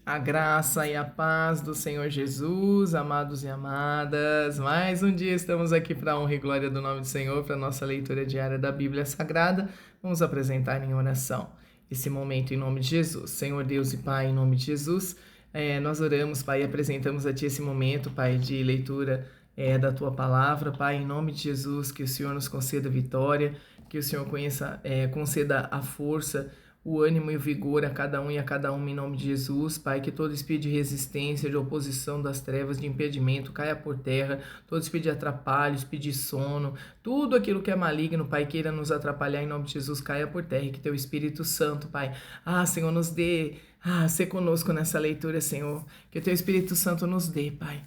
A graça e a paz do Senhor Jesus, amados e amadas. Mais um dia estamos aqui para a honra e glória do nome do Senhor, para a nossa leitura diária da Bíblia Sagrada. Vamos apresentar em oração esse momento em nome de Jesus. Senhor Deus e Pai, em nome de Jesus, nós oramos, Pai, e apresentamos a Ti esse momento, Pai, de leitura da Tua Palavra. Pai, em nome de Jesus, que o Senhor nos conceda vitória, que o Senhor conceda a força, o ânimo e o vigor a cada um e a cada uma em nome de Jesus, Pai, que todo espírito de resistência, de oposição das trevas, de impedimento caia por terra, todo espírito de atrapalho, espírito de sono, tudo aquilo que é maligno, Pai, queira nos atrapalhar em nome de Jesus, caia por terra e que Teu Espírito Santo, Pai, Senhor, nos dê, ser conosco nessa leitura, Senhor, que Teu Espírito Santo nos dê, Pai,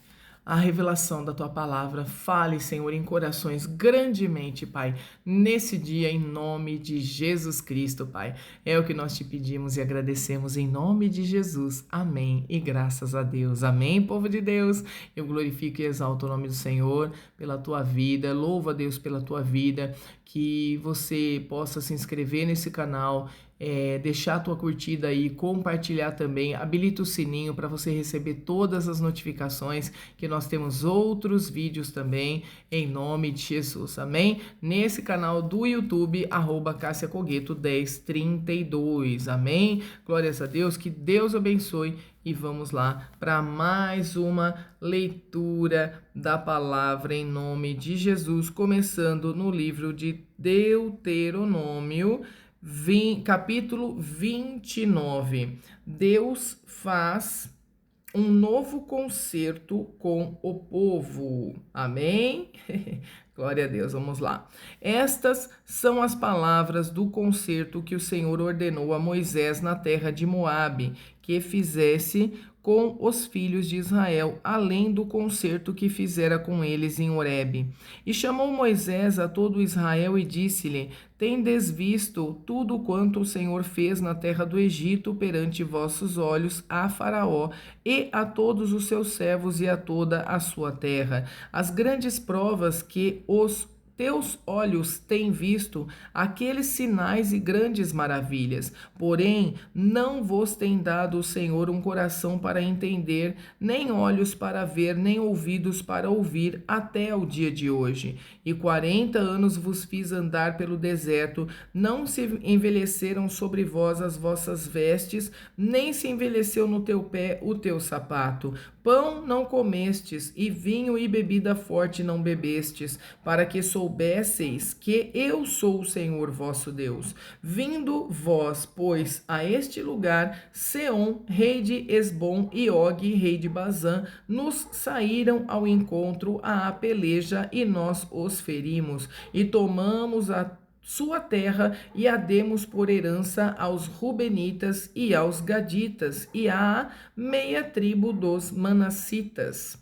a revelação da Tua Palavra. Fale, Senhor, em corações grandemente, Pai, nesse dia, em nome de Jesus Cristo, Pai. É o que nós Te pedimos e agradecemos em nome de Jesus. Amém. E graças a Deus. Amém, povo de Deus. Eu glorifico e exalto o nome do Senhor pela Tua vida. Louvo a Deus pela Tua vida. Que você possa se inscrever nesse canal, deixar a tua curtida aí, compartilhar também, habilita o sininho para você receber todas as notificações, que nós temos outros vídeos também, em nome de Jesus, amém? Nesse canal do YouTube, @CassiaCogueto1032, amém? Glórias a Deus, que Deus abençoe. E vamos lá para mais uma leitura da palavra em nome de Jesus, começando no livro de Deuteronômio, capítulo 29. Deus faz um novo concerto com o povo. Amém? Glória a Deus, vamos lá. Estas são as palavras do concerto que o Senhor ordenou a Moisés na terra de Moabe, que fizesse com os filhos de Israel, além do concerto que fizera com eles em Horebe. E chamou Moisés a todo Israel e disse-lhe: Tendes visto tudo quanto o Senhor fez na terra do Egito perante vossos olhos a Faraó e a todos os seus servos e a toda a sua terra, as grandes provas que os teus olhos têm visto, aqueles sinais e grandes maravilhas. Porém, não vos tem dado o Senhor um coração para entender, nem olhos para ver, nem ouvidos para ouvir, até o dia de hoje. E 40 anos vos fiz andar pelo deserto, não se envelheceram sobre vós as vossas vestes, nem se envelheceu no teu pé o teu sapato. Pão não comestes, e vinho e bebida forte não bebestes, para que soubesseis que eu sou o Senhor vosso Deus. Vindo vós, pois, a este lugar, Seom, rei de Esbom, e Og, rei de Bazã, nos saíram ao encontro à peleja, e nós os ferimos, e tomamos a sua terra e a demos por herança aos Rubenitas e aos Gaditas e à meia tribo dos Manassitas.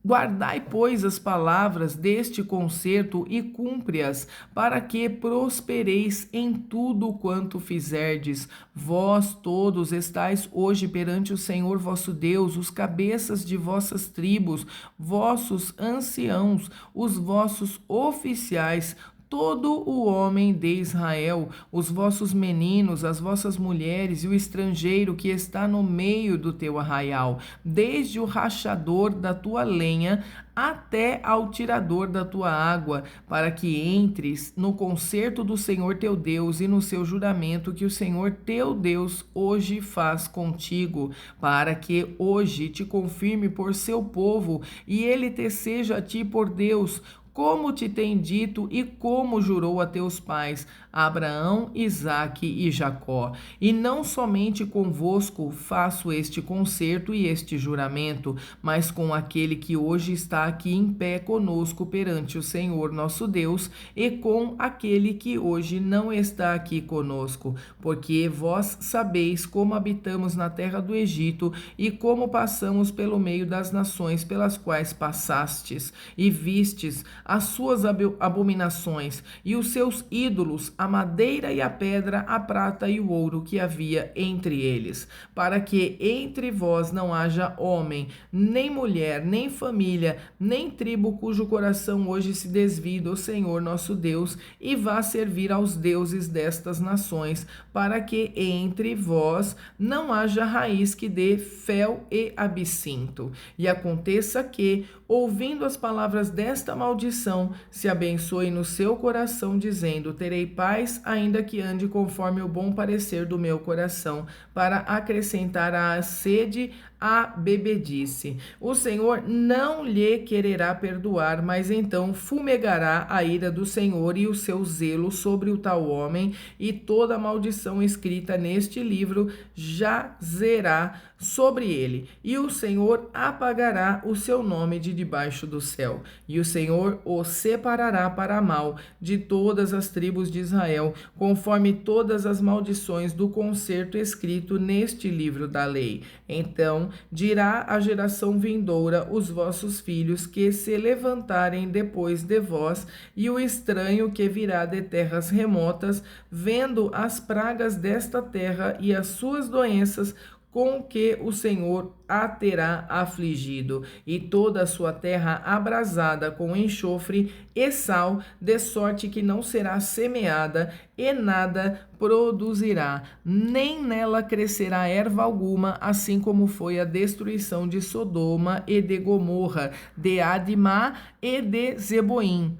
Guardai, pois, as palavras deste concerto e cumpre-as, para que prospereis em tudo quanto fizerdes. Vós todos estáis hoje perante o Senhor vosso Deus, os cabeças de vossas tribos, vossos anciãos, os vossos oficiais, todo o homem de Israel, os vossos meninos, as vossas mulheres e o estrangeiro que está no meio do teu arraial, desde o rachador da tua lenha até ao tirador da tua água, para que entres no concerto do Senhor teu Deus e no seu juramento que o Senhor teu Deus hoje faz contigo, para que hoje te confirme por seu povo e ele te seja a ti por Deus, como te tem dito e como jurou a teus pais, Abraão, Isaque e Jacó. E não somente convosco faço este concerto e este juramento, mas com aquele que hoje está aqui em pé conosco perante o Senhor nosso Deus, e com aquele que hoje não está aqui conosco, porque vós sabeis como habitamos na terra do Egito e como passamos pelo meio das nações pelas quais passastes, e vistes as suas abominações e os seus ídolos a madeira e a pedra, a prata e o ouro que havia entre eles, para que entre vós não haja homem, nem mulher, nem família, nem tribo cujo coração hoje se desvie do Senhor nosso Deus e vá servir aos deuses destas nações, para que entre vós não haja raiz que dê fel e absinto. E aconteça que, ouvindo as palavras desta maldição, se abençoe no seu coração, dizendo: terei paz, ainda que ande conforme o bom parecer do meu coração, para acrescentar à sede a bebedice. O Senhor não lhe quererá perdoar, mas então fumegará a ira do Senhor e o seu zelo sobre o tal homem, e toda a maldição escrita neste livro jazerá sobre ele, e o Senhor apagará o seu nome de debaixo do céu, e o Senhor o separará para mal de todas as tribos de Israel, conforme todas as maldições do concerto escrito neste livro da lei. Então dirá a geração vindoura, os vossos filhos que se levantarem depois de vós, e o estranho que virá de terras remotas, vendo as pragas desta terra e as suas doenças, com que o Senhor a terá afligido, e toda a sua terra abrasada com enxofre e sal, de sorte que não será semeada e nada produzirá, nem nela crescerá erva alguma, assim como foi a destruição de Sodoma e de Gomorra, de Admá e de Zeboim,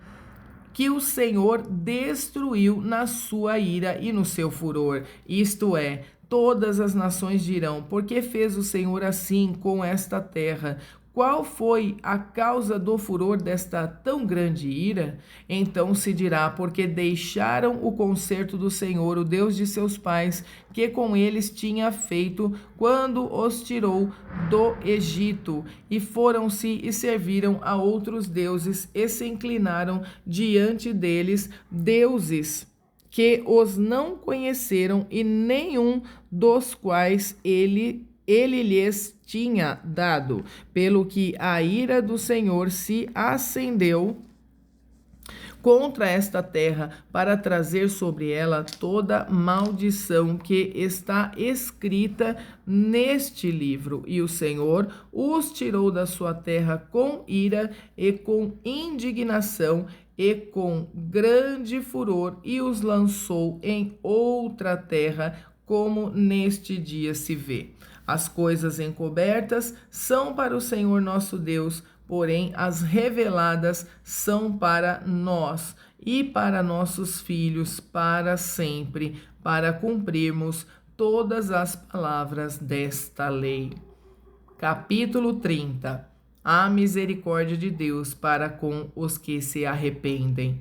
que o Senhor destruiu na sua ira e no seu furor. Isto é, todas as nações dirão: por que fez o Senhor assim com esta terra? Qual foi a causa do furor desta tão grande ira? Então se dirá: porque deixaram o concerto do Senhor, o Deus de seus pais, que com eles tinha feito quando os tirou do Egito, e foram-se e serviram a outros deuses, e se inclinaram diante deles, deuses que os não conheceram, e nenhum dos quais ele lhes tinha dado, pelo que a ira do Senhor se acendeu contra esta terra, para trazer sobre ela toda maldição que está escrita neste livro. E o Senhor os tirou da sua terra com ira e com indignação e com grande furor, e os lançou em outra terra, como neste dia se vê. As coisas encobertas são para o Senhor nosso Deus, porém as reveladas são para nós e para nossos filhos para sempre, para cumprirmos todas as palavras desta lei. Capítulo 30. A misericórdia de Deus para com os que se arrependem.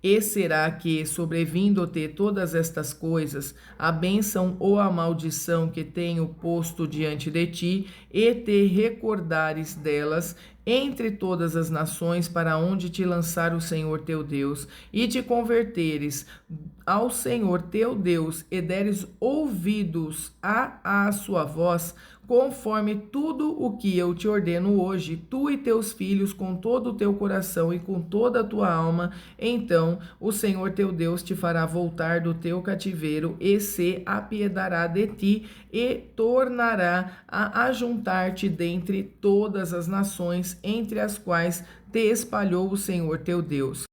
E será que, sobrevindo-te todas estas coisas, a bênção ou a maldição que tenho posto diante de ti, e te recordares delas entre todas as nações para onde te lançar o Senhor teu Deus, e te converteres ao Senhor teu Deus, e deres ouvidos à sua voz, conforme tudo o que eu te ordeno hoje, tu e teus filhos, com todo o teu coração e com toda a tua alma, então o Senhor teu Deus te fará voltar do teu cativeiro, e se apiedará de ti, e tornará a ajuntar-te dentre todas as nações entre as quais te espalhou o Senhor teu Deus.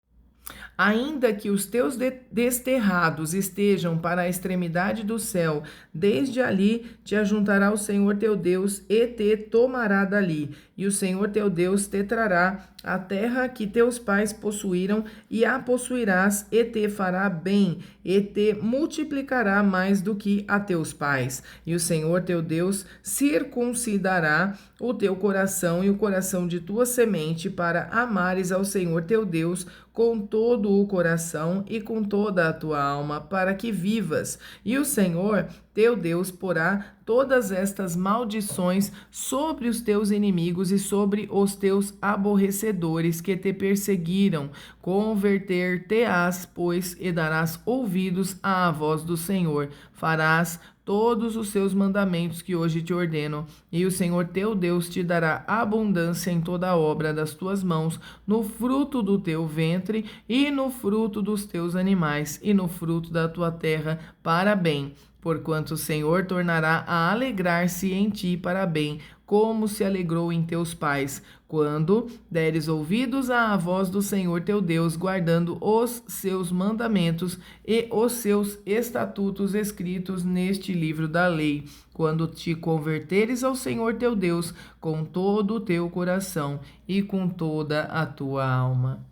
Ainda que os teus desterrados estejam para a extremidade do céu, desde ali te ajuntará o Senhor teu Deus e te tomará dali. E o Senhor teu Deus te trará a terra que teus pais possuíram, e a possuirás, e te fará bem, e te multiplicará mais do que a teus pais. E o Senhor teu Deus circuncidará o teu coração e o coração de tua semente, para amares ao Senhor teu Deus com todo o coração e com toda a tua alma, para que vivas. E o Senhor teu Deus porá todas estas maldições sobre os teus inimigos e sobre os teus aborrecedores que te perseguiram. Converter-te-ás, pois, e darás ouvidos à voz do Senhor. Farás todos os seus mandamentos que hoje te ordeno, e o Senhor teu Deus te dará abundância em toda a obra das tuas mãos, no fruto do teu ventre e no fruto dos teus animais e no fruto da tua terra para bem, porquanto o Senhor tornará a alegrar-se em ti para bem, como se alegrou em teus pais, quando deres ouvidos à voz do Senhor teu Deus, guardando os seus mandamentos e os seus estatutos escritos neste livro da lei, quando te converteres ao Senhor teu Deus com todo o teu coração e com toda a tua alma.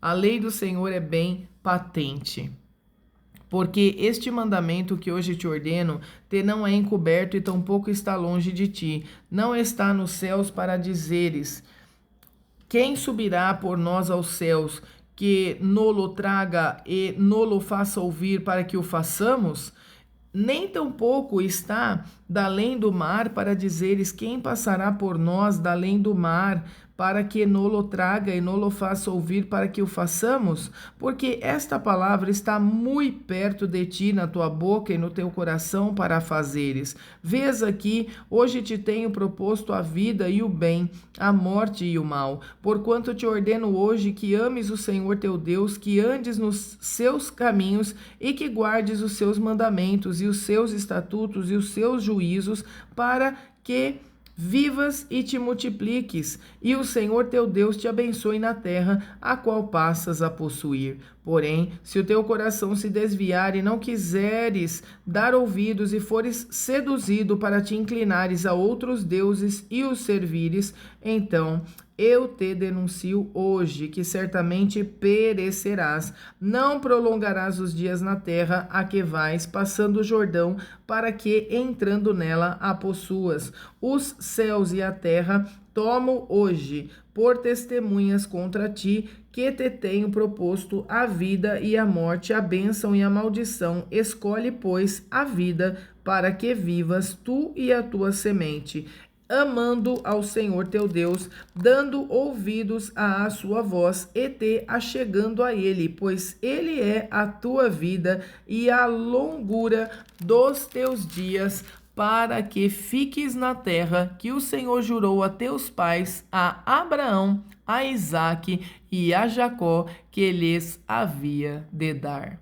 A lei do Senhor é bem patente. Porque este mandamento que hoje te ordeno te não é encoberto e tampouco está longe de ti, não está nos céus para dizeres: quem subirá por nós aos céus, que nolo traga e nolo faça ouvir para que o façamos? Nem tampouco está da além do mar para dizeres: quem passará por nós da além do mar, para que nolo traga e nolo faça ouvir para que o façamos? Porque esta palavra está muito perto de ti, na tua boca e no teu coração, para a fazeres. Vês aqui, hoje te tenho proposto a vida e o bem, a morte e o mal. Porquanto te ordeno hoje que ames o Senhor teu Deus, que andes nos seus caminhos e que guardes os seus mandamentos e os seus estatutos e os seus juízos, para que vivas e te multipliques, e o Senhor teu Deus te abençoe na terra, a qual passas a possuir. Porém, se o teu coração se desviar e não quiseres dar ouvidos e fores seduzido para te inclinares a outros deuses e os servires, então eu te denuncio hoje, que certamente perecerás. Não prolongarás os dias na terra a que vais, passando o Jordão, para que, entrando nela, a possuas. Os céus e a terra tomo hoje por testemunhas contra ti, que te tenho proposto a vida e a morte, a bênção e a maldição. Escolhe, pois, a vida, para que vivas tu e a tua semente, amando ao Senhor teu Deus, dando ouvidos à sua voz e te achegando a ele, pois ele é a tua vida e a longura dos teus dias, para que fiques na terra que o Senhor jurou a teus pais, a Abraão, a Isaque e a Jacó, que lhes havia de dar.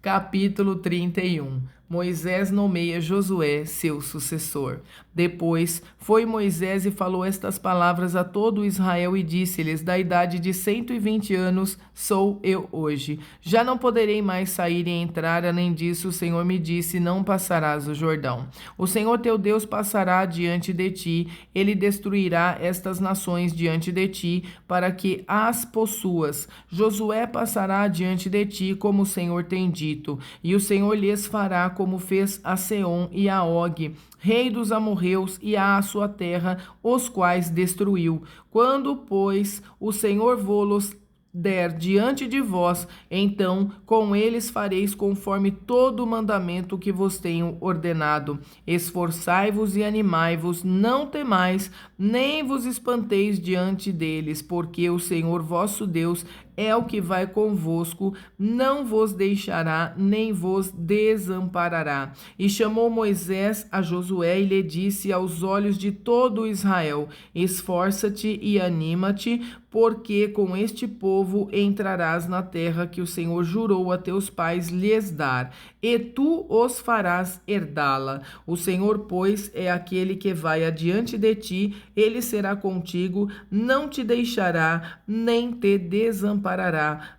Capítulo 31. Moisés nomeia Josué seu sucessor. Depois foi Moisés e falou estas palavras a todo Israel e disse-lhes: da idade de 120 anos sou eu hoje. Já não poderei mais sair e entrar, além disso o Senhor me disse: não passarás o Jordão. O Senhor teu Deus passará diante de ti, ele destruirá estas nações diante de ti, para que as possuas. Josué passará diante de ti, como o Senhor tem dito, e o Senhor lhes fará como fez a Seom e a Og, rei dos amorreus, e a sua terra, os quais destruiu. Quando, pois, o Senhor vô-los der diante de vós, então com eles fareis conforme todo o mandamento que vos tenho ordenado. Esforçai-vos e animai-vos, não temais, nem vos espanteis diante deles, porque o Senhor vosso Deus é o que vai convosco, não vos deixará, nem vos desamparará. E chamou Moisés a Josué e lhe disse aos olhos de todo Israel: esforça-te e anima-te, porque com este povo entrarás na terra que o Senhor jurou a teus pais lhes dar, e tu os farás herdá-la. O Senhor, pois, é aquele que vai adiante de ti, ele será contigo, não te deixará, nem te desamparará.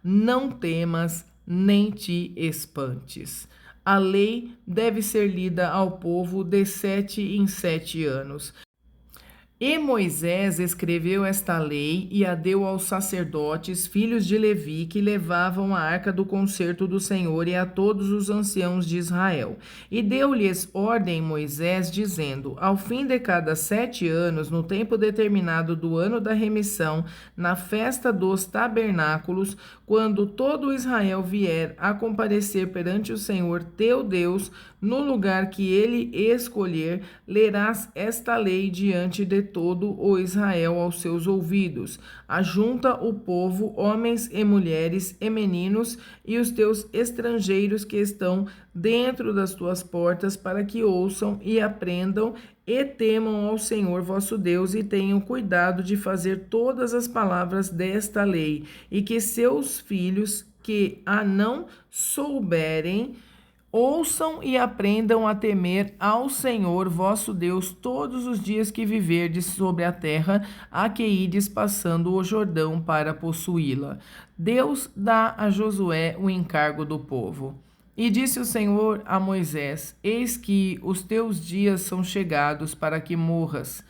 Não temas, nem te espantes. A lei deve ser lida ao povo de 7 em 7 anos. E Moisés escreveu esta lei e a deu aos sacerdotes, filhos de Levi, que levavam a arca do concerto do Senhor, e a todos os anciãos de Israel. E deu-lhes ordem Moisés, dizendo: ao fim de cada 7 anos, no tempo determinado do ano da remissão, na festa dos tabernáculos, quando todo Israel vier a comparecer perante o Senhor teu Deus, no lugar que ele escolher, lerás esta lei diante de todo o Israel aos seus ouvidos. Ajunta o povo, homens e mulheres e meninos, e os teus estrangeiros que estão dentro das tuas portas, para que ouçam e aprendam e temam ao Senhor vosso Deus, e tenham cuidado de fazer todas as palavras desta lei, e que seus filhos que a não souberem ouçam e aprendam a temer ao Senhor vosso Deus todos os dias que viverdes sobre a terra a que ides passando o Jordão para possuí-la. Deus dá a Josué o encargo do povo. E disse o Senhor a Moisés: Eis que os teus dias são chegados para que morras.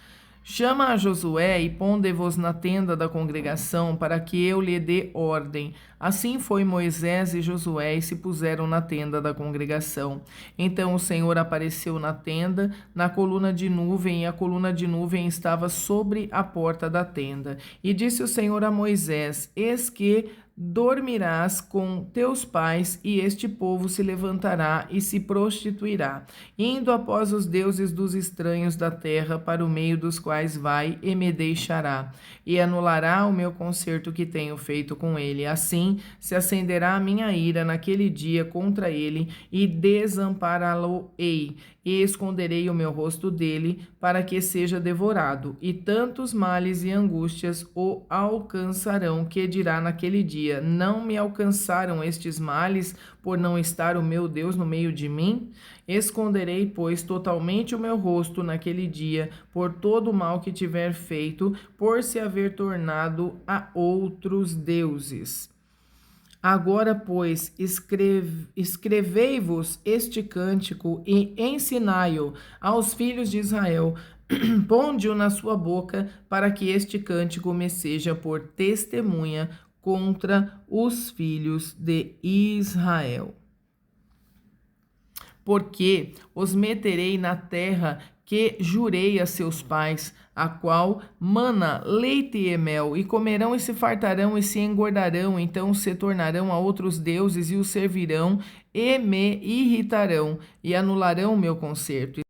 Chama a Josué e ponde-vos na tenda da congregação, para que eu lhe dê ordem. Assim foi Moisés e Josué e se puseram na tenda da congregação. Então o Senhor apareceu na tenda, na coluna de nuvem, e a coluna de nuvem estava sobre a porta da tenda. E disse o Senhor a Moisés: Eis que dormirás com teus pais, e este povo se levantará e se prostituirá, indo após os deuses dos estranhos da terra, para o meio dos quais vai, e me deixará, e anulará o meu concerto que tenho feito com ele. Assim se acenderá a minha ira naquele dia contra ele, e desampará-lo-ei, e esconderei o meu rosto dele, para que seja devorado, e tantos males e angústias o alcançarão, que dirá naquele dia: não me alcançaram estes males, por não estar o meu Deus no meio de mim? Esconderei, pois, totalmente o meu rosto naquele dia, por todo o mal que tiver feito, por se haver tornado a outros deuses. Agora, pois, escrevei-vos este cântico e ensinai-o aos filhos de Israel. Ponde-o na sua boca, para que este cântico me seja por testemunha contra os filhos de Israel. Porque os meterei na terra que jurei a seus pais, a qual mana leite e mel, e comerão e se fartarão e se engordarão, então se tornarão a outros deuses e os servirão e me irritarão e anularão o meu concerto.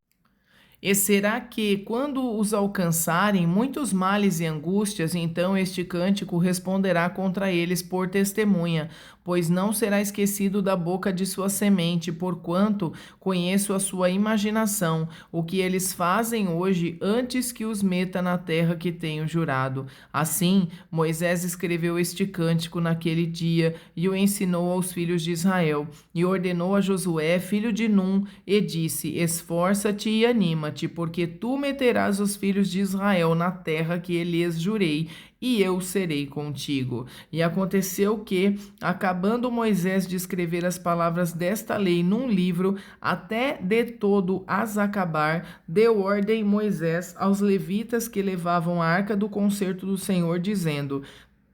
E será que, quando os alcançarem muitos males e angústias, então este cântico responderá contra eles por testemunha, pois não será esquecido da boca de sua semente, porquanto conheço a sua imaginação, o que eles fazem hoje, antes que os meta na terra que tenho jurado. Assim, Moisés escreveu este cântico naquele dia e o ensinou aos filhos de Israel, e ordenou a Josué, filho de Num, e disse: Esforça-te e anima-te, porque tu meterás os filhos de Israel na terra que lhes jurei, e eu serei contigo. E aconteceu que, acabando Moisés de escrever as palavras desta lei num livro, até de todo as acabar, deu ordem Moisés aos levitas que levavam a arca do concerto do Senhor, dizendo: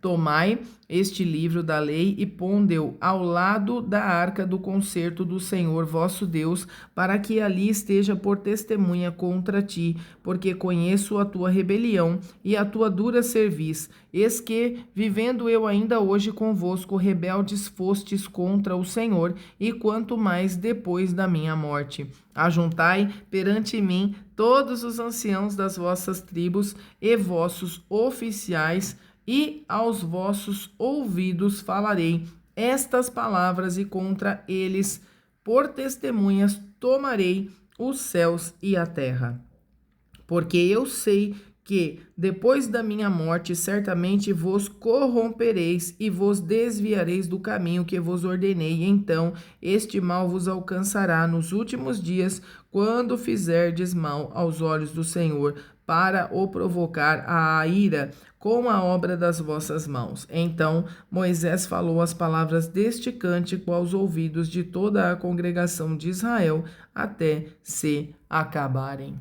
Tomai este livro da lei e ponde-o ao lado da arca do concerto do Senhor vosso Deus, para que ali esteja por testemunha contra ti, porque conheço a tua rebelião e a tua dura cerviz. Eis que, vivendo eu ainda hoje convosco, rebeldes fostes contra o Senhor, e quanto mais depois da minha morte. Ajuntai perante mim todos os anciãos das vossas tribos e vossos oficiais, e aos vossos ouvidos falarei estas palavras, e contra eles, por testemunhas, tomarei os céus e a terra. Porque eu sei que, depois da minha morte, certamente vos corrompereis e vos desviareis do caminho que vos ordenei. Então este mal vos alcançará nos últimos dias, quando fizerdes mal aos olhos do Senhor, para o provocar a ira com a obra das vossas mãos. Então Moisés falou as palavras deste cântico aos ouvidos de toda a congregação de Israel, até se acabarem.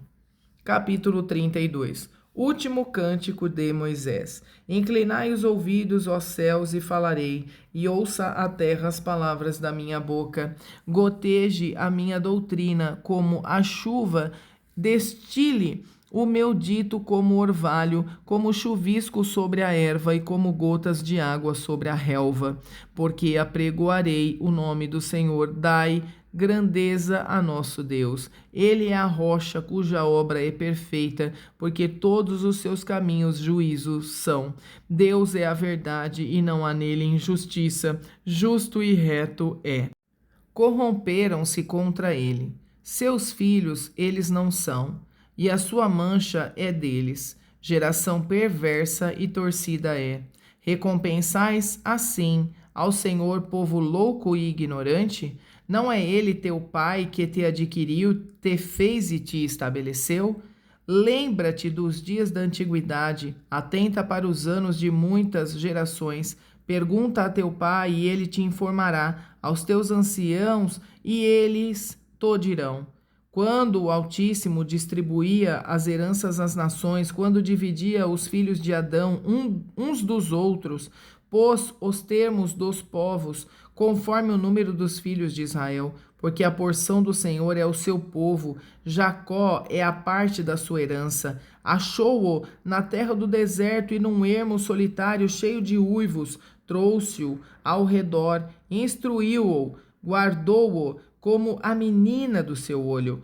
Capítulo 32. Último cântico de Moisés. Inclinai os ouvidos, ó céus, e falarei, e ouça a terra as palavras da minha boca. Goteje a minha doutrina como a chuva, destile o meu dito como orvalho, como chuvisco sobre a erva e como gotas de água sobre a relva. Porque apregoarei o nome do Senhor, dai grandeza a nosso Deus. Ele é a rocha cuja obra é perfeita, porque todos os seus caminhos juízos são. Deus é a verdade e não há nele injustiça, justo e reto é. Corromperam-se contra ele. Seus filhos eles não são, e a sua mancha é deles. Geração perversa e torcida é. Recompensais assim ao Senhor, povo louco e ignorante? Não é ele teu pai que te adquiriu, te fez e te estabeleceu? Lembra-te dos dias da antiguidade, atenta para os anos de muitas gerações. Pergunta a teu pai e ele te informará, aos teus anciãos e eles te dirão. Quando o Altíssimo distribuía as heranças às nações, quando dividia os filhos de Adão uns dos outros, pôs os termos dos povos, conforme o número dos filhos de Israel, porque a porção do Senhor é o seu povo, Jacó é a parte da sua herança. Achou-o na terra do deserto e num ermo solitário cheio de uivos, trouxe-o ao redor, instruiu-o, guardou-o como a menina do seu olho.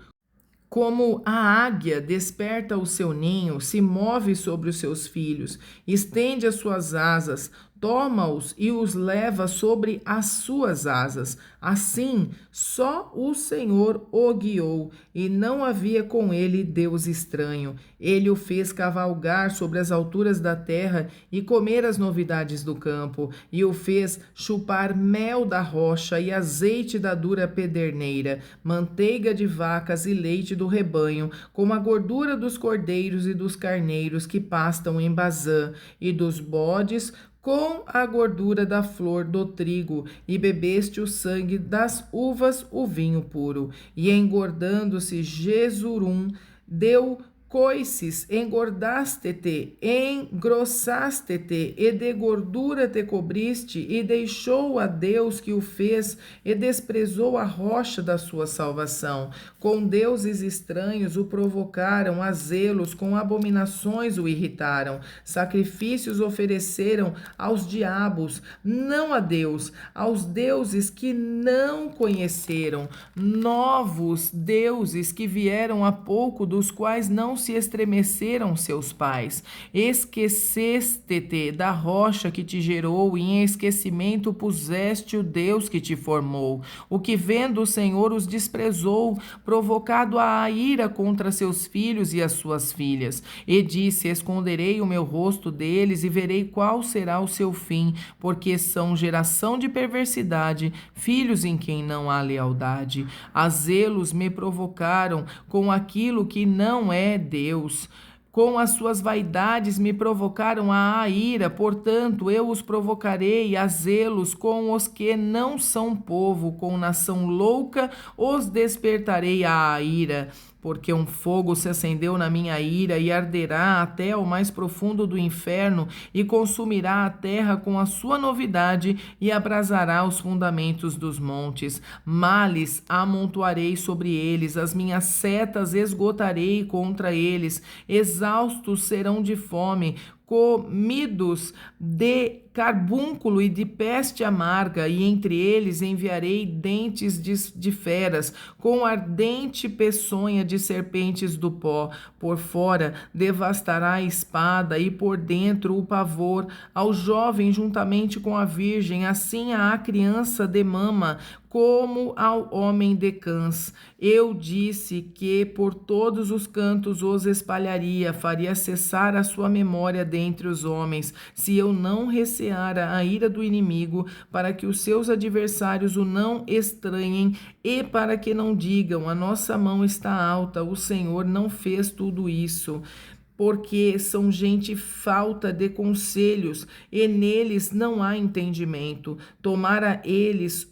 Como a águia desperta o seu ninho, se move sobre os seus filhos, estende as suas asas, toma-os e os leva sobre as suas asas. Assim, só o Senhor o guiou, e não havia com ele Deus estranho. Ele o fez cavalgar sobre as alturas da terra e comer as novidades do campo, e o fez chupar mel da rocha e azeite da dura pederneira, manteiga de vacas e leite do rebanho, como a gordura dos cordeiros e dos carneiros que pastam em Bazã, e dos bodes, com a gordura da flor do trigo, e bebeste o sangue das uvas, o vinho puro. E engordando-se Jesurum, deu coices, engordaste-te, engrossaste-te, e de gordura te cobriste, e deixou a Deus que o fez, e desprezou a rocha da sua salvação. Com deuses estranhos o provocaram a zelos, com abominações o irritaram. Sacrifícios ofereceram aos diabos, não a Deus, aos deuses que não conheceram, novos deuses que vieram há pouco, dos quais não se estremeceram seus pais. Esqueceste-te da rocha que te gerou, e em esquecimento puseste o Deus que te formou. O que vendo o Senhor os desprezou, provocado a ira contra seus filhos e as suas filhas. E disse: esconderei o meu rosto deles e verei qual será o seu fim, porque são geração de perversidade, filhos em quem não há lealdade. A zelos me provocaram com aquilo que não é Deus. Com as suas vaidades me provocaram a ira, portanto eu os provocarei a zelos com os que não são povo, com nação louca os despertarei a ira. Porque um fogo se acendeu na minha ira e arderá até o mais profundo do inferno e consumirá a terra com a sua novidade e abrasará os fundamentos dos montes. Males amontoarei sobre eles, as minhas setas esgotarei contra eles, exaustos serão de fome, comidos de carbúnculo e de peste amarga, e entre eles enviarei dentes de feras, com ardente peçonha de serpentes do pó. Por fora devastará a espada, e por dentro o pavor, ao jovem juntamente com a virgem, assim à criança de mama, como ao homem de cãs. Eu disse que por todos os cantos os espalharia, faria cessar a sua memória dentre os homens, se eu não receara a ira do inimigo, para que os seus adversários o não estranhem, e para que não digam: a nossa mão está alta, o Senhor não fez tudo isso. Porque são gente falta de conselhos, e neles não há entendimento. Tomara eles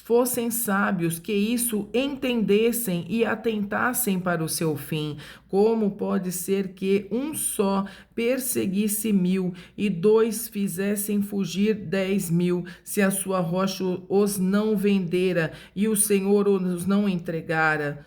fossem sábios, que isso entendessem e atentassem para o seu fim. Como pode ser que um só perseguisse 1000 e 2 fizessem fugir 10.000, se a sua rocha os não vendera e o Senhor os não entregara?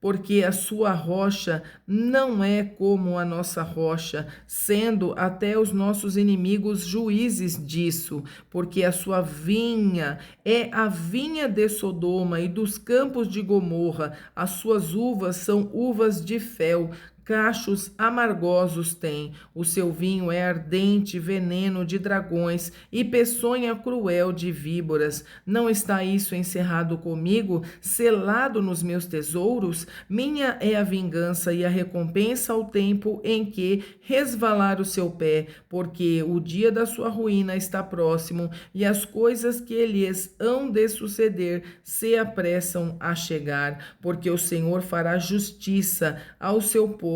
porque a sua rocha não é como a nossa rocha, sendo até os nossos inimigos juízes disso, porque a sua vinha é a vinha de Sodoma e dos campos de Gomorra, as suas uvas são uvas de fel, cachos amargosos tem, o seu vinho é ardente veneno de dragões e peçonha cruel de víboras. Não está isso encerrado comigo, selado nos meus tesouros? Minha é a vingança e a recompensa ao tempo em que resvalar o seu pé, porque o dia da sua ruína está próximo e as coisas que lhes hão de suceder se apressam a chegar, porque o Senhor fará justiça ao seu povo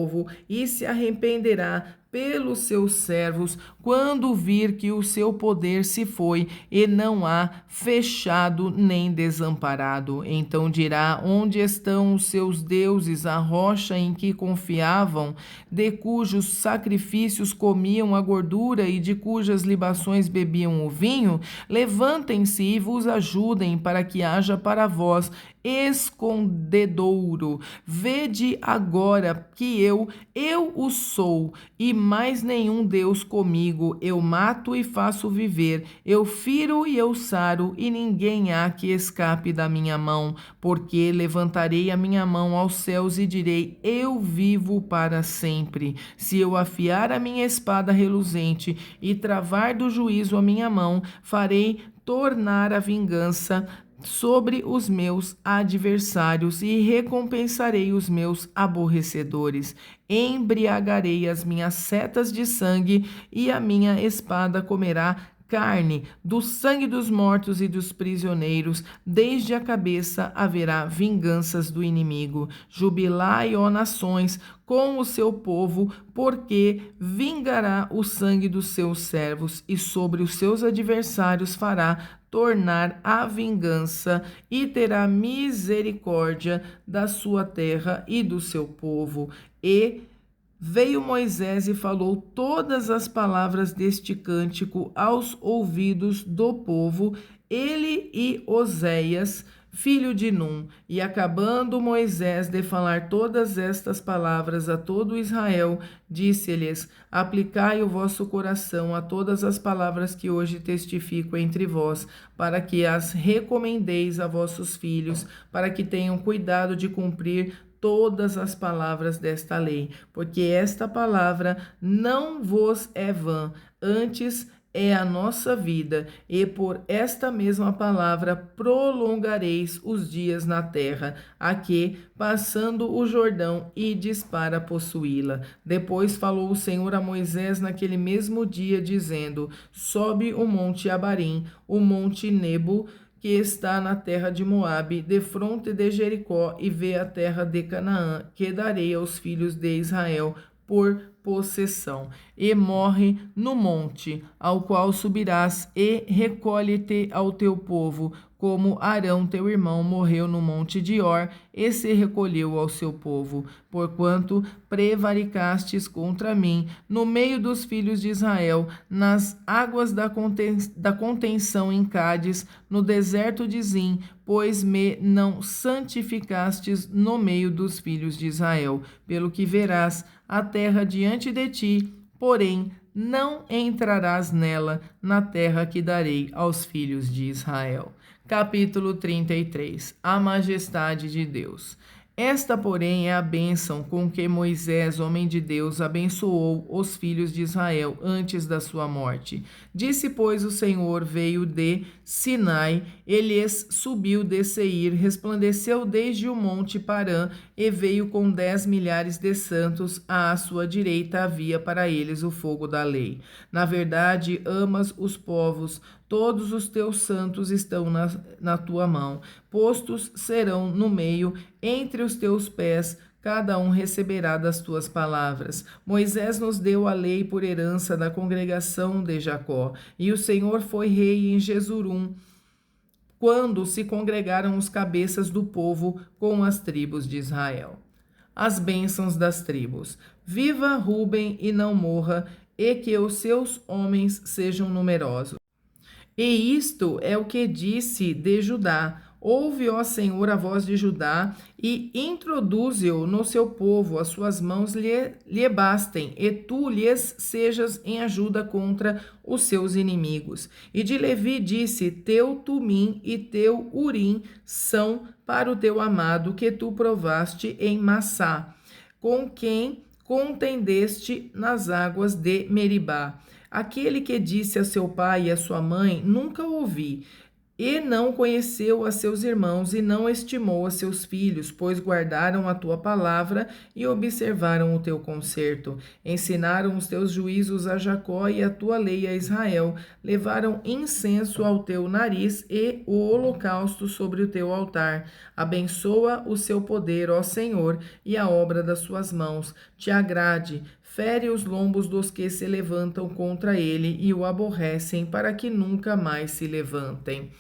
e se arrependerá pelos seus servos, quando vir que o seu poder se foi e não há fechado nem desamparado. Então dirá: onde estão os seus deuses, a rocha em que confiavam, de cujos sacrifícios comiam a gordura e de cujas libações bebiam o vinho? Levantem-se e vos ajudem, para que haja para vós escondedouro. Vede agora que eu o sou, e mais nenhum Deus comigo. Eu mato e faço viver, eu firo e eu saro, e ninguém há que escape da minha mão, porque levantarei a minha mão aos céus e direi: eu vivo para sempre. Se eu afiar a minha espada reluzente e travar do juízo a minha mão, farei tornar a vingança sobre os meus adversários e recompensarei os meus aborrecedores. Embriagarei as minhas setas de sangue e a minha espada comerá carne, do sangue dos mortos e dos prisioneiros, desde a cabeça haverá vinganças do inimigo. Jubilai, ó nações, com o seu povo, porque vingará o sangue dos seus servos e sobre os seus adversários fará tornar a vingança e terá misericórdia da sua terra e do seu povo. E veio Moisés e falou todas as palavras deste cântico aos ouvidos do povo, ele e Oséias, filho de Num. E acabando Moisés de falar todas estas palavras a todo Israel, disse-lhes: aplicai o vosso coração a todas as palavras que hoje testifico entre vós, para que as recomendeis a vossos filhos, para que tenham cuidado de cumprir todas as palavras desta lei, porque esta palavra não vos é vã, antes é a nossa vida, e por esta mesma palavra prolongareis os dias na terra, a que, passando o Jordão, ides para possuí-la. Depois falou o Senhor a Moisés naquele mesmo dia, dizendo: sobe o monte Abarim, o monte Nebo, que está na terra de Moabe, defronte de Jericó, e vê a terra de Canaã, que darei aos filhos de Israel por possessão. E morre no monte, ao qual subirás, e recolhe-te ao teu povo, como Arão teu irmão morreu no monte de Or, e se recolheu ao seu povo, porquanto prevaricastes contra mim no meio dos filhos de Israel, nas águas da contenção em Cádiz, no deserto de Zim, pois me não santificastes no meio dos filhos de Israel. Pelo que verás a terra diante de ti, porém não entrarás nela, na terra que darei aos filhos de Israel. Capítulo 33. A majestade de Deus. Esta, porém, é a bênção com que Moisés, homem de Deus, abençoou os filhos de Israel antes da sua morte. Disse, pois, o Senhor veio de Sinai, Elias subiu de Seir, resplandeceu desde o monte Parã, e veio com 10 milhares de santos, à sua direita havia para eles o fogo da lei. Na verdade, amas os povos, todos os teus santos estão na tua mão, postos serão no meio, entre os teus pés, cada um receberá das tuas palavras. Moisés nos deu a lei por herança da congregação de Jacó, e o Senhor foi rei em Jesurum, quando se congregaram os cabeças do povo com as tribos de Israel. As bênçãos das tribos. Viva Ruben e não morra, e que os seus homens sejam numerosos. E isto é o que disse de Judá: Ouve, ó Senhor, a voz de Judá, e introduze-o no seu povo, as suas mãos lhe bastem, e tu lhes sejas em ajuda contra os seus inimigos. E de Levi disse: teu Tumim e teu Urim são para o teu amado, que tu provaste em Massá, com quem contendeste nas águas de Meribá. Aquele que disse a seu pai e a sua mãe: nunca ouvi. E não conheceu a seus irmãos e não estimou a seus filhos, pois guardaram a tua palavra e observaram o teu concerto. Ensinaram os teus juízos a Jacó e a tua lei a Israel. Levaram incenso ao teu nariz e o holocausto sobre o teu altar. Abençoa o seu poder, ó Senhor, e a obra das suas mãos. Te agrade. Fere os lombos dos que se levantam contra ele e o aborrecem, para que nunca mais se levantem.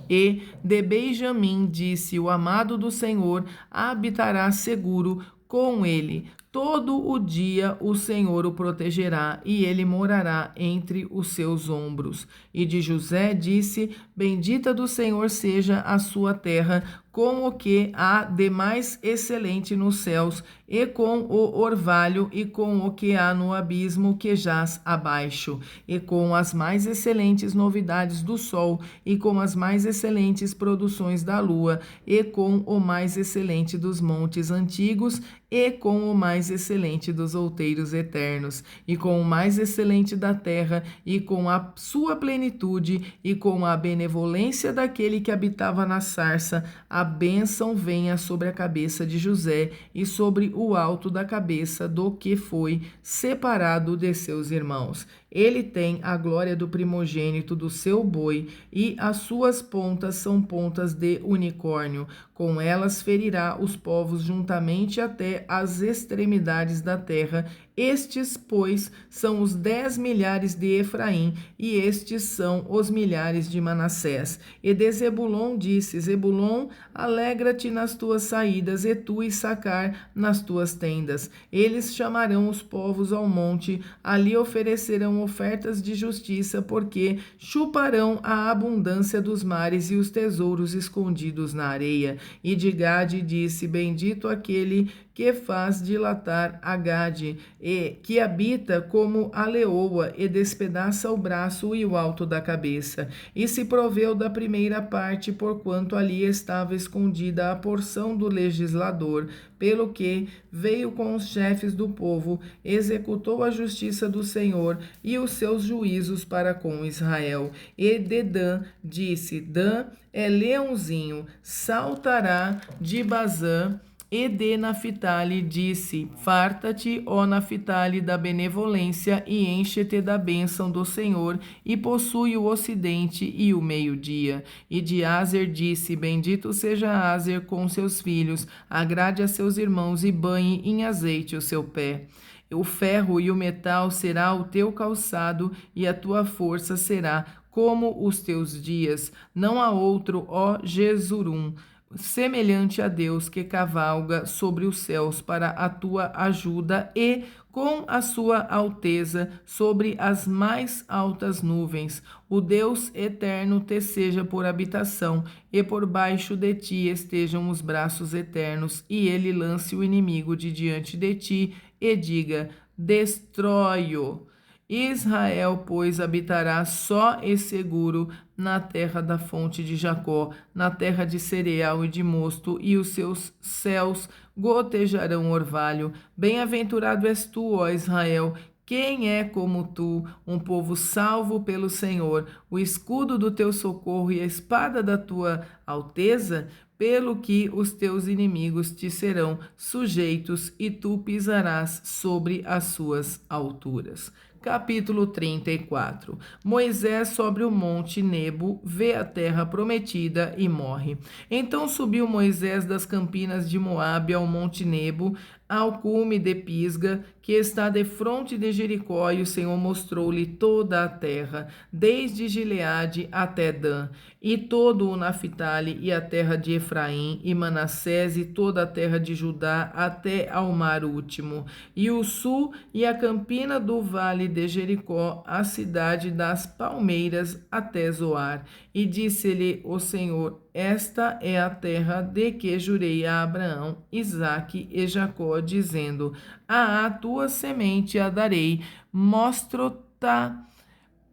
E de Benjamim disse: o amado do Senhor habitará seguro com ele. Todo o dia o Senhor o protegerá e ele morará entre os seus ombros. E de José disse: bendita do Senhor seja a sua terra, com o que há de mais excelente nos céus, e com o orvalho, e com o que há no abismo que jaz abaixo, e com as mais excelentes novidades do sol, e com as mais excelentes produções da lua, e com o mais excelente dos montes antigos, e com o mais excelente dos outeiros eternos, e com o mais excelente da terra, e com a sua plenitude, e com a benevolência daquele que habitava na sarça. A bênção venha sobre a cabeça de José e sobre o alto da cabeça do que foi separado de seus irmãos. Ele tem a glória do primogênito do seu boi, e as suas pontas são pontas de unicórnio. Com elas ferirá os povos juntamente até as extremidades da terra. Estes, pois, são os 10 milhares de Efraim, e estes são os milhares de Manassés. E de Zebulon disse: Zebulon, alegra-te nas tuas saídas, e tu, Issacar, nas tuas tendas. Eles chamarão os povos ao monte, ali oferecerão ofertas de justiça, porque chuparão a abundância dos mares e os tesouros escondidos na areia. E de Gade disse: bendito aquele que faz dilatar a Gade, e que habita como a leoa, e despedaça o braço e o alto da cabeça. E se proveu da primeira parte, porquanto ali estava escondida a porção do legislador, pelo que veio com os chefes do povo, executou a justiça do Senhor e os seus juízos para com Israel. E de Dan disse: Dan é leãozinho, saltará de Bazã. E de Naphtali disse: farta-te, ó Naphtali, da benevolência, e enche-te da bênção do Senhor, e possui o ocidente e o meio-dia. E de Aser disse: bendito seja Aser com seus filhos, agrade a seus irmãos, e banhe em azeite o seu pé. O ferro e o metal será o teu calçado, e a tua força será como os teus dias. Não há outro, ó Jesurum, semelhante a Deus, que cavalga sobre os céus para a tua ajuda, e com a sua alteza sobre as mais altas nuvens. O Deus eterno te seja por habitação, e por baixo de ti estejam os braços eternos, e ele lance o inimigo de diante de ti, e diga: destrói-o. Israel, pois, habitará só e seguro na terra da fonte de Jacó, na terra de cereal e de mosto, e os seus céus gotejarão orvalho. Bem-aventurado és tu, ó Israel. Quem é como tu, um povo salvo pelo Senhor, o escudo do teu socorro e a espada da tua alteza? Pelo que os teus inimigos te serão sujeitos, e tu pisarás sobre as suas alturas. Capítulo 34. Moisés sobre o monte Nebo, vê a terra prometida e morre. Então subiu Moisés das campinas de Moabe ao monte Nebo, ao cume de Pisga, que está defronte de Jericó, e o Senhor mostrou-lhe toda a terra, desde Gileade até Dan, e todo o Naphtali, e a terra de Efraim, e Manassés, e toda a terra de Judá, até ao mar último, e o sul, e a campina do vale de Jericó, a cidade das palmeiras, até Zoar. E disse-lhe o Senhor: esta é a terra de que jurei a Abraão, Isaque e Jacó, dizendo: à tua semente a darei, mostro-te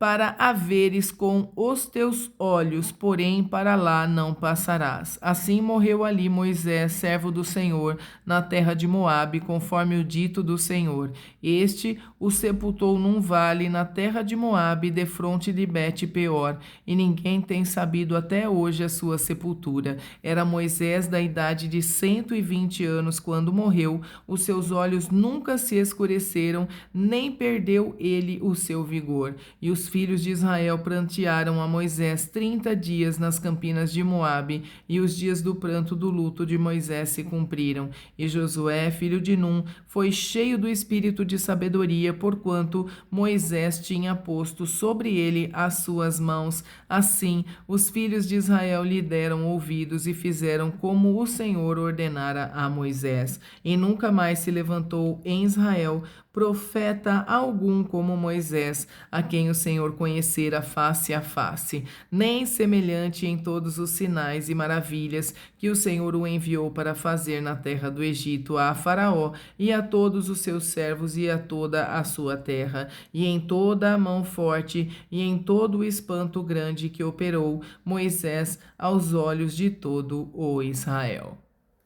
para a veres com os teus olhos, porém para lá não passarás. Assim morreu ali Moisés, servo do Senhor, na terra de Moabe, conforme o dito do Senhor. Este o sepultou num vale na terra de Moabe, defronte de Bet-peor, e ninguém tem sabido até hoje a sua sepultura. Era Moisés da idade de 120 anos quando morreu, os seus olhos nunca se escureceram, nem perdeu ele o seu vigor. E os filhos de Israel prantearam a Moisés 30 dias nas campinas de Moabe, e os dias do pranto do luto de Moisés se cumpriram. E Josué, filho de Num, foi cheio do espírito de sabedoria, porquanto Moisés tinha posto sobre ele as suas mãos. Assim, os filhos de Israel lhe deram ouvidos e fizeram como o Senhor ordenara a Moisés. E nunca mais se levantou em Israel profeta algum como Moisés, a quem o Senhor conhecera face a face, nem semelhante em todos os sinais e maravilhas que o Senhor o enviou para fazer na terra do Egito a Faraó e a todos os seus servos e a toda a sua terra, e em toda a mão forte e em todo o espanto grande que operou Moisés aos olhos de todo o Israel.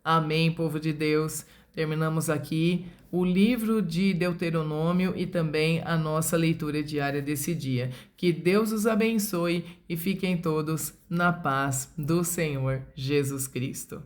Amém, povo de Deus. Terminamos aqui o livro de Deuteronômio e também a nossa leitura diária desse dia. Que Deus os abençoe e fiquem todos na paz do Senhor Jesus Cristo.